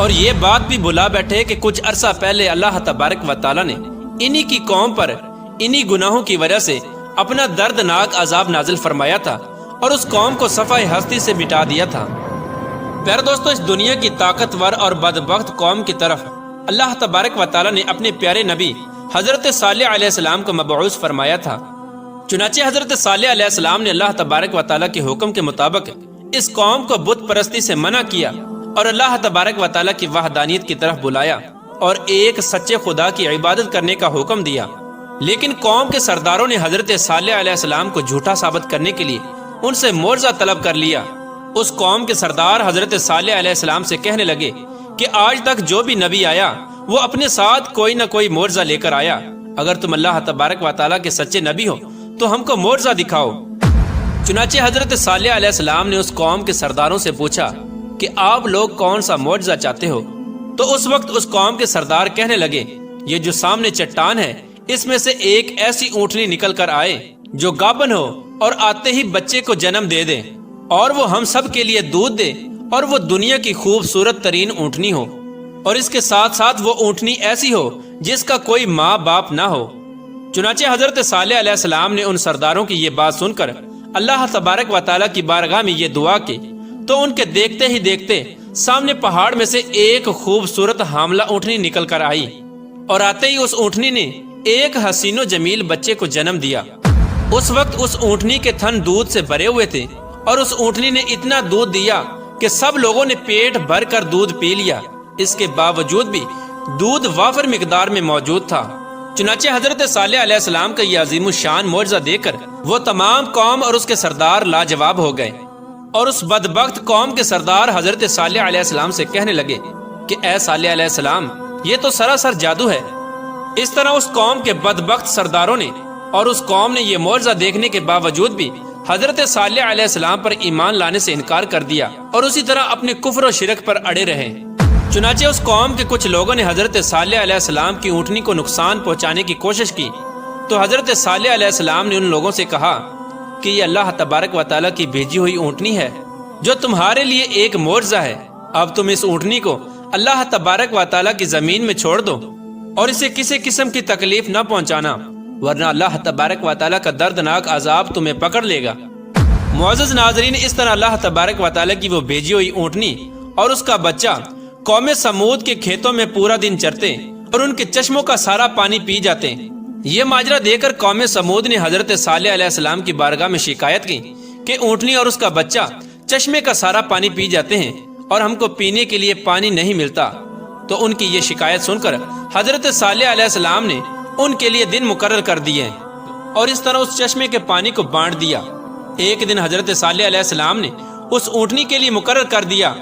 اور یہ بات بھی بلا بیٹھے کہ کچھ عرصہ پہلے اللہ تبارک و تعالیٰ نے انہی کی قوم پر انہی گناہوں کی وجہ سے اپنا دردناک عذاب نازل فرمایا تھا اور اس قوم کو صفحہ ہستی سے مٹا دیا تھا۔ پیارے دوستو، اس دنیا کی طاقتور اور بدبخت قوم کی طرف اللہ تبارک و تعالیٰ نے اپنے پیارے نبی حضرت صالح علیہ السلام کو مبعوث فرمایا تھا۔ چنانچہ حضرت صالح علیہ السلام نے اللہ تبارک و تعالیٰ کے حکم کے مطابق اس قوم کو بت پرستی سے منع کیا اور اللہ تبارک و تعالیٰ کی وحدانیت کی طرف بلایا اور ایک سچے خدا کی عبادت کرنے کا حکم دیا۔ لیکن قوم کے سرداروں نے حضرت صالح علیہ السلام کو جھوٹا ثابت کرنے کے لیے ان سے معجزہ طلب کر لیا۔ اس قوم کے سردار حضرت صالح علیہ السلام سے کہنے لگے کہ آج تک جو بھی نبی آیا وہ اپنے ساتھ کوئی نہ کوئی معجزہ لے کر آیا، اگر تم اللہ تبارک و تعالیٰ کے سچے نبی ہو تو ہم کو معجزہ دکھاؤ۔ چنانچہ حضرت صالح علیہ السلام نے اس قوم کے سرداروں سے پوچھا کہ آپ لوگ کون سا معجزہ چاہتے ہو؟ تو اس وقت اس قوم کے سردار کہنے لگے، یہ جو سامنے چٹان ہے اس میں سے ایک ایسی اونٹنی نکل کر آئے جو گابن ہو اور آتے ہی بچے کو جنم دے دے اور وہ ہم سب کے لیے دودھ دے، اور وہ دنیا کی خوبصورت ترین اونٹنی ہو، اور اس کے ساتھ ساتھ وہ اونٹنی ایسی ہو جس کا کوئی ماں باپ نہ ہو۔ چنانچہ حضرت صالح علیہ السلام نے ان سرداروں کی یہ بات سن کر اللہ تبارک و تعالیٰ کی بارگاہ میں یہ دعا کی تو ان کے دیکھتے ہی دیکھتے سامنے پہاڑ میں سے ایک خوبصورت حاملہ اونٹنی نکل کر آئی، اور آتے ہی اس اونٹنی نے ایک حسین و جمیل بچے کو جنم دیا۔ اس وقت اس اونٹنی کے تھن دودھ سے بھرے ہوئے تھے اور اس اونٹنی نے اتنا دودھ دیا کہ سب لوگوں نے پیٹ بھر کر دودھ پی لیا۔ اس کے باوجود بھی دودھ وافر مقدار میں موجود تھا۔ چنانچہ حضرت صالح علیہ السلام کا یہ عظیم الشان معجزہ دیکھ کر وہ تمام قوم اور اس کے سردار لاجواب ہو گئے، اور اس بدبخت قوم کے سردار حضرت صالح علیہ السلام سے کہنے لگے کہ اے صالح علیہ السلام، یہ تو سراسر جادو ہے۔ اس طرح اس قوم کے بدبخت سرداروں نے اور اس قوم نے یہ معجزہ دیکھنے کے باوجود بھی حضرت صالح علیہ السلام پر ایمان لانے سے انکار کر دیا اور اسی طرح اپنے کفر و شرک پر اڑے رہے۔ چنانچہ اس قوم کے کچھ لوگوں نے حضرت صالح علیہ السلام کی اونٹنی کو نقصان پہنچانے کی کوشش کی تو حضرت صالح علیہ السلام نے ان لوگوں سے کہا کہ یہ اللہ تبارک و تعالیٰ کی بھیجی ہوئی اونٹنی ہے جو تمہارے لیے ایک معجزہ ہے۔ اب تم اس اونٹنی کو اللہ تبارک و تعالیٰ کی زمین میں چھوڑ دو اور اسے کسی قسم کی تکلیف نہ پہنچانا، ورنہ اللہ تبارک و تعالیٰ کا دردناک عذاب تمہیں پکڑ لے گا۔ معزز ناظرین، اس طرح اللہ تبارک و تعالیٰ کی وہ بھیجی ہوئی اونٹنی اور اس کا بچہ قوم سمود کے کھیتوں میں پورا دن چرتے اور ان کے چشموں کا سارا پانی پی جاتے۔ یہ ماجرا دیکھ کر قوم سمود نے حضرت صالح علیہ السلام کی بارگاہ میں شکایت کی کہ اونٹنی اور اس کا بچہ چشمے کا سارا پانی پی جاتے ہیں اور ہم کو پینے کے لیے پانی نہیں ملتا۔ تو ان کی یہ شکایت سن کر حضرت صالح علیہ السلام نے ان کے لیے دن مقرر کر دیے اور اس طرح اس چشمے کے پانی کو بانٹ دیا۔ ایک دن حضرت صالح علیہ السلام نے اس اونٹنی کے لیے مقرر کر دیا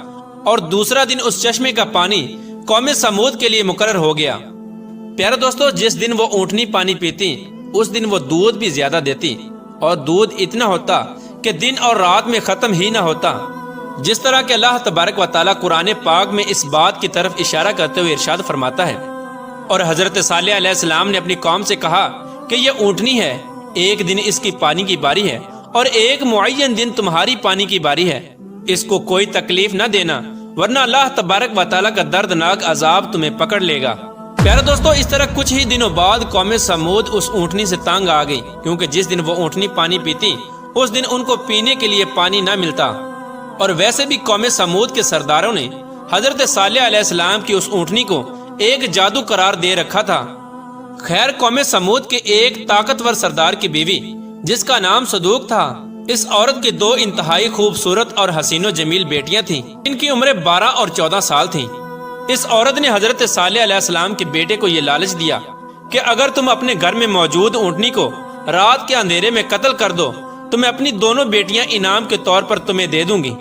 اور دوسرا دن اس چشمے کا پانی قوم سمود کے لیے مقرر ہو گیا۔ پیارے دوستو، جس دن وہ اونٹنی پانی پیتی اس دن وہ دودھ بھی زیادہ دیتی اور دودھ اتنا ہوتا کہ دن اور رات میں ختم ہی نہ ہوتا۔ جس طرح کہ اللہ تبارک و تعالیٰ قرآن پاک میں اس بات کی طرف اشارہ کرتے ہوئے ارشاد فرماتا ہے، اور حضرت صالح علیہ السلام نے اپنی قوم سے کہا کہ یہ اونٹنی ہے، ایک دن اس کی پانی کی باری ہے اور ایک معین دن تمہاری پانی کی باری ہے، اس کو کوئی تکلیف نہ دینا ورنہ اللہ تبارک و تعالیٰ کا دردناک عذاب تمہیں پکڑ لے گا۔ پیارے دوستو، اس طرح کچھ ہی دنوں بعد قوم سمود اس اونٹنی سے تنگ آ گئی، کیونکہ جس دن وہ اونٹنی پانی پیتی اس دن ان کو پینے کے لیے پانی نہ ملتا، اور ویسے بھی قوم سمود کے سرداروں نے حضرت صالح علیہ السلام کی اس اونٹنی کو ایک جادو قرار دے رکھا تھا۔ خیر، قوم سمود کے ایک طاقتور سردار کی بیوی جس کا نام صدوق تھا، اس عورت کی 2 انتہائی خوبصورت اور حسین و جمیل بیٹیاں تھیں، ان کی عمریں 12 اور 14 سال تھیں۔ اس عورت نے حضرت صالح علیہ السلام کے بیٹے کو یہ لالچ دیا کہ اگر تم اپنے گھر میں موجود اونٹنی کو رات کے اندھیرے میں قتل کر دو تو میں اپنی دونوں بیٹیاں انعام کے طور پر تمہیں دے دوں گی۔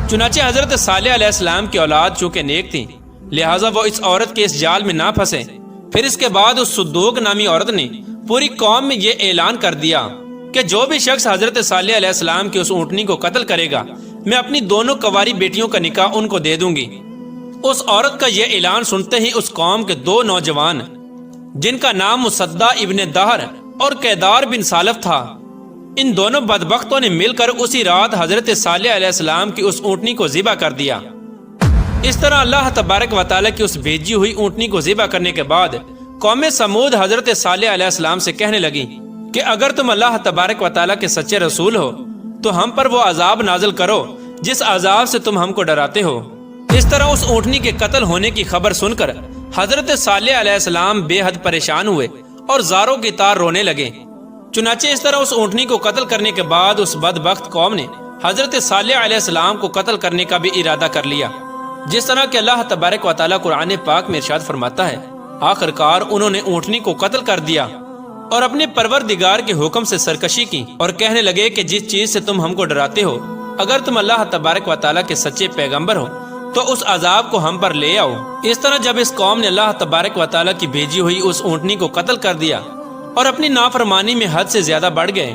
چنانچہ حضرت صالح علیہ السلام کی اولاد چونکہ نیک تھی، لہٰذا وہ اس عورت کے اس جال میں نہ پھنسے۔ پھر اس کے بعد اس صدوق نامی عورت نے پوری قوم میں یہ اعلان کر دیا کہ جو بھی شخص حضرت صالح علیہ السلام کی اس اونٹنی کو قتل کرے گا، میں اپنی دونوں کنواری بیٹیوں کا نکاح ان کو دے دوں گی۔ اس عورت کا یہ اعلان سنتے ہی اس قوم کے 2 نوجوان جن کا نام مصدع ابن دہر اور قیدار بن سالف تھا، ان دونوں بدبختوں نے مل کر اسی رات حضرت صالح علیہ السلام کی اس اونٹنی کو ذبح کر دیا۔ اس طرح اللہ تبارک و تعالیٰ کی اس بھیجی ہوئی اونٹنی کو ذبح کرنے کے بعد قوم سمود حضرت صالح علیہ السلام سے کہنے لگی کہ اگر تم اللہ تبارک و تعالیٰ کے سچے رسول ہو تو ہم پر وہ عذاب نازل کرو جس عذاب سے تم ہم کو ڈراتے ہو۔ اس طرح اس اونٹنی کے قتل ہونے کی خبر سن کر حضرت صالح علیہ السلام بے حد پریشان ہوئے اور زاروں کی طرح رونے لگے۔ چنانچہ اس طرح اس اونٹنی کو قتل کرنے کے بعد اس بدبخت قوم نے حضرت صالح علیہ السلام کو قتل کرنے کا بھی ارادہ کر لیا، جس طرح کہ اللہ تبارک و تعالیٰ قرآن پاک میں ارشاد فرماتا ہے، آخرکار انہوں نے اونٹنی کو قتل کر دیا اور اپنے پروردگار کے حکم سے سرکشی کی اور کہنے لگے کہ جس چیز سے تم ہم کو ڈراتے ہو، اگر تم اللہ تبارک و تعالیٰ کے سچے پیغمبر ہو تو اس عذاب کو ہم پر لے آؤ۔ اس طرح جب اس قوم نے اللہ تبارک و تعالیٰ کی بھیجی ہوئی اس اونٹنی کو قتل کر دیا اور اپنی نافرمانی میں حد سے زیادہ بڑھ گئے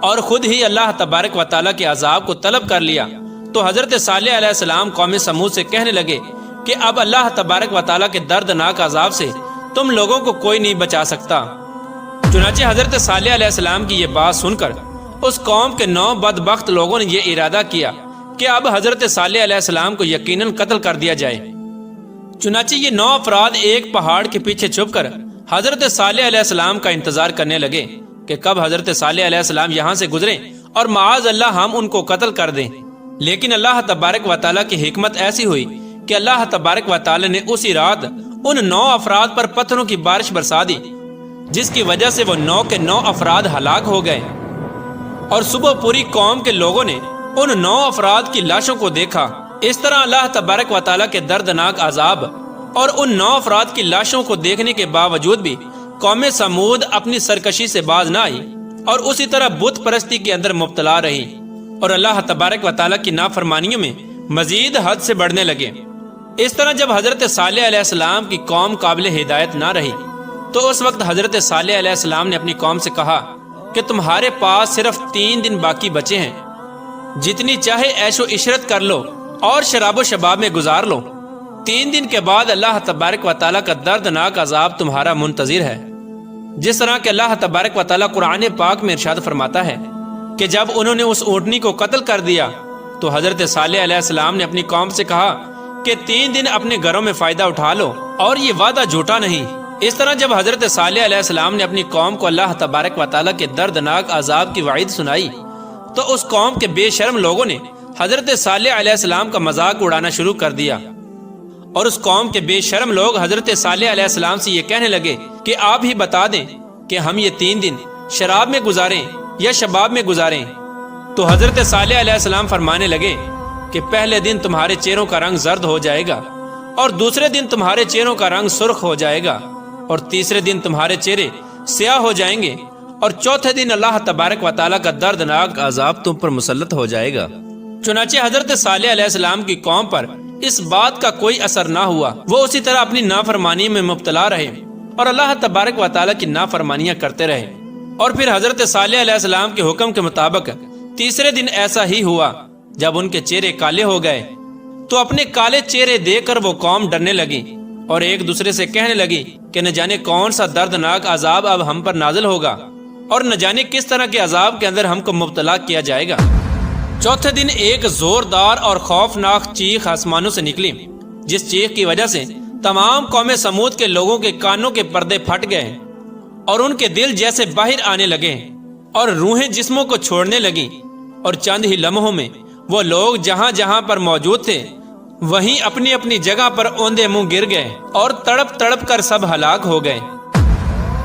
اور خود ہی اللہ تبارک و تعالیٰ کے عذاب کو طلب کر لیا، تو حضرت صالح علیہ السلام قوم سمود سے کہنے لگے کہ اب اللہ تبارک و تعالیٰ کے دردناک عذاب سے تم لوگوں کو کوئی نہیں بچا سکتا۔ چنانچہ حضرت صالح علیہ السلام کی یہ بات سن کر اس قوم کے 9 بدبخت لوگوں نے یہ ارادہ کیا کہ اب حضرت صالح علیہ السلام کو یقیناً قتل کر دیا جائے۔ چنانچہ یہ 9 افراد ایک پہاڑ کے پیچھے چھپ کر حضرت صالح علیہ السلام کا انتظار کرنے لگے کہ کب حضرت صالح علیہ السلام یہاں سے گزریں اور معاذ اللہ ہم ان کو قتل کر دیں۔ لیکن اللہ تبارک و تعالیٰ کی حکمت ایسی ہوئی کہ اللہ تبارک و تعالیٰ نے اسی رات ان 9 افراد پر پتھروں کی بارش برسا دی، جس کی وجہ سے وہ 9 کے 9 افراد ہلاک ہو گئے، اور صبح پوری قوم کے لوگوں نے ان 9 افراد کی لاشوں کو دیکھا۔ اس طرح اللہ تبارک و تعالیٰ کے دردناک عذاب اور ان 9 افراد کی لاشوں کو دیکھنے کے باوجود بھی قوم سمود اپنی سرکشی سے باز نہ آئی اور اسی طرح بت پرستی کے اندر مبتلا رہی اور اللہ تبارک و تعالیٰ کی نافرمانیوں میں مزید حد سے بڑھنے لگے۔ اس طرح جب حضرت صالح علیہ السلام کی قوم قابل ہدایت نہ رہی تو اس وقت حضرت صالح علیہ السلام نے اپنی قوم سے کہا کہ تمہارے پاس صرف 3 دن باقی بچے ہیں، جتنی چاہے عیش و عشرت کر لو اور شراب و شباب میں گزار لو۔ 3 دن کے بعد اللہ تبارک و تعالیٰ کا دردناک عذاب تمہارا منتظر ہے، جس طرح کہ اللہ تبارک و تعالیٰ قرآن پاک میں ارشاد فرماتا ہے کہ جب انہوں نے اس اونٹنی کو قتل کر دیا تو حضرت صالح علیہ السلام نے اپنی قوم سے کہا کہ 3 دن اپنے گھروں میں فائدہ اٹھا لو اور یہ وعدہ جھوٹا نہیں۔ اس طرح جب حضرت صالح علیہ السلام نے اپنی قوم کو اللہ تبارک و تعالیٰ کے دردناک عذاب کی وعید سنائی تو اس قوم کے بے شرم لوگوں نے حضرت صالح علیہ السلام کا مذاق اڑانا شروع کر دیا، اور اس قوم کے بے شرم لوگ حضرت صالح علیہ السلام سے یہ کہنے لگے کہ آپ ہی بتا دیں کہ ہم یہ 3 دن شراب میں گزاریں یا شباب میں گزاریں۔ تو حضرت صالح علیہ السلام فرمانے لگے کہ پہلے دن تمہارے چہروں کا رنگ زرد ہو جائے گا، اور دوسرے دن تمہارے چہروں کا رنگ سرخ ہو جائے گا، اور تیسرے دن تمہارے چہرے سیاہ ہو جائیں گے، اور چوتھے دن اللہ تبارک و تعالیٰ کا دردناک عذاب تم پر مسلط ہو جائے گا۔ چنانچہ حضرت صالح علیہ السلام کی قوم پر اس بات کا کوئی اثر نہ ہوا، وہ اسی طرح اپنی نافرمانی میں مبتلا رہے اور اللہ تبارک و تعالیٰ کی نافرمانیاں کرتے رہے۔ اور پھر حضرت صالح علیہ السلام کے حکم کے مطابق تیسرے دن ایسا ہی ہوا، جب ان کے چہرے کالے ہو گئے تو اپنے کالے چہرے دیکھ کر وہ قوم ڈرنے لگی اور ایک دوسرے سے کہنے لگی کہ نہ جانے کون سا دردناک عذاب اب ہم پر نازل ہوگا اور نہ جانے کس طرح کے عذاب کے اندر ہم کو مبتلا کیا جائے گا۔ چوتھے دن ایک زوردار اور خوفناک چیخ آسمانوں سے نکلی، جس چیخ کی وجہ سے تمام قوم سمود کے لوگوں کے کانوں کے پردے پھٹ گئے اور ان کے دل جیسے باہر آنے لگے اور روحیں جسموں کو چھوڑنے لگیں، اور چند ہی لمحوں میں وہ لوگ جہاں جہاں پر موجود تھے وہیں اپنی اپنی جگہ پر اوندے منہ گر گئے اور تڑپ تڑپ کر سب ہلاک ہو گئے۔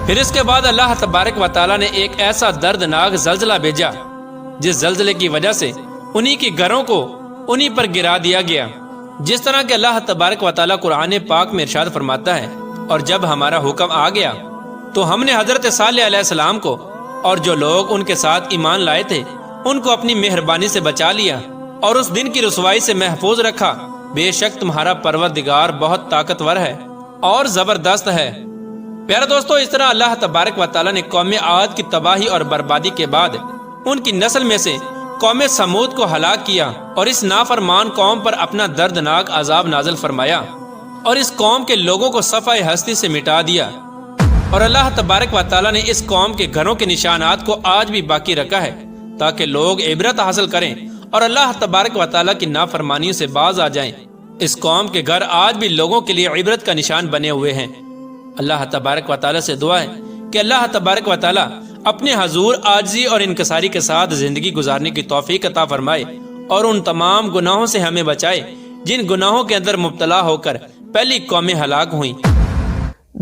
پھر اس کے بعد اللہ تبارک و تعالیٰ نے ایک ایسا دردناک زلزلہ بھیجا جس زلزلے کی وجہ سے انہی کے گھروں کو انہی پر گرا دیا گیا، جس طرح کہ اللہ تبارک و تعالیٰ قرآن پاک میں ارشاد فرماتا ہے، اور جب ہمارا حکم آ گیا تو ہم نے حضرت صالح علیہ السلام کو اور جو لوگ ان کے ساتھ ایمان لائے تھے ان کو اپنی مہربانی سے بچا لیا اور اس دن کی رسوائی سے محفوظ رکھا۔ بے شک تمہارا پروردگار بہت طاقتور ہے اور زبردست ہے۔ پیارے دوستو، اس طرح اللہ تبارک و تعالیٰ نے قوم عاد کی تباہی اور بربادی کے بعد ان کی نسل میں سے قوم سمود کو ہلاک کیا اور اس نافرمان قوم پر اپنا دردناک عذاب نازل فرمایا اور اس قوم کے لوگوں کو صفحہ ہستی سے مٹا دیا، اور اللہ تبارک و تعالیٰ نے اس قوم کے گھروں کے نشانات کو آج بھی باقی رکھا ہے تاکہ لوگ عبرت حاصل کریں اور اللہ تبارک و تعالیٰ کی نافرمانیوں سے باز آ جائیں۔ اس قوم کے گھر آج بھی لوگوں کے لیے عبرت کا نشان بنے ہوئے ہیں۔ اللہ تبارک و تعالیٰ سے دعا ہے کہ اللہ تبارک و تعالیٰ اپنے حضور عاجزی اور انکساری کے ساتھ زندگی گزارنے کی توفیق عطا فرمائے اور ان تمام گناہوں سے ہمیں بچائے جن گناہوں کے اندر مبتلا ہو کر پہلی قومیں ہلاک ہوئیں۔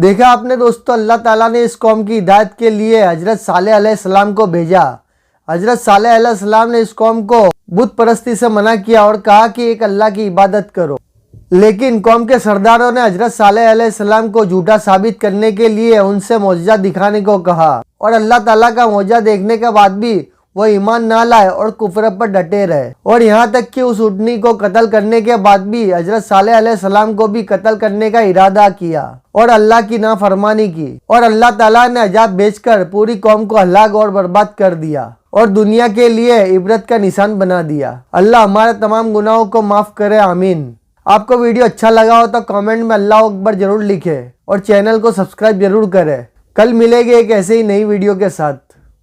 دیکھا آپ نے دوستو، اللہ تعالیٰ نے اس قوم کی ہدایت کے لیے حضرت صالح علیہ السلام کو بھیجا۔ حضرت صالح علیہ السلام نے اس قوم کو بت پرستی سے منع کیا اور کہا کہ ایک اللہ کی عبادت کرو، لیکن قوم کے سرداروں نے حضرت صالح علیہ السلام کو جھوٹا ثابت کرنے کے لیے ان سے معجزہ دکھانے کو کہا، اور اللہ تعالیٰ کا معجزہ دیکھنے کے بعد بھی وہ ایمان نہ لائے اور کفر پر ڈٹے رہے، اور یہاں تک کہ اس اونٹنی کو قتل کرنے کے بعد بھی حضرت صالح علیہ السلام کو بھی قتل کرنے کا ارادہ کیا اور اللہ کی نافرمانی کی، اور اللہ تعالیٰ نے عذاب بھیج کر پوری قوم کو ہلاک اور برباد کر دیا اور دنیا کے لیے عبرت کا نشان بنا دیا۔ اللہ ہمارے تمام گناہوں کو معاف کرے، آمین۔ آپ کو ویڈیو اچھا لگا ہو تو کامنٹ میں اللہ اکبر ضرور لکھیں اور چینل کو سبسکرائب ضرور کریں۔ کل ملے گے ایک ایسے ہی نئی ویڈیو کے ساتھ۔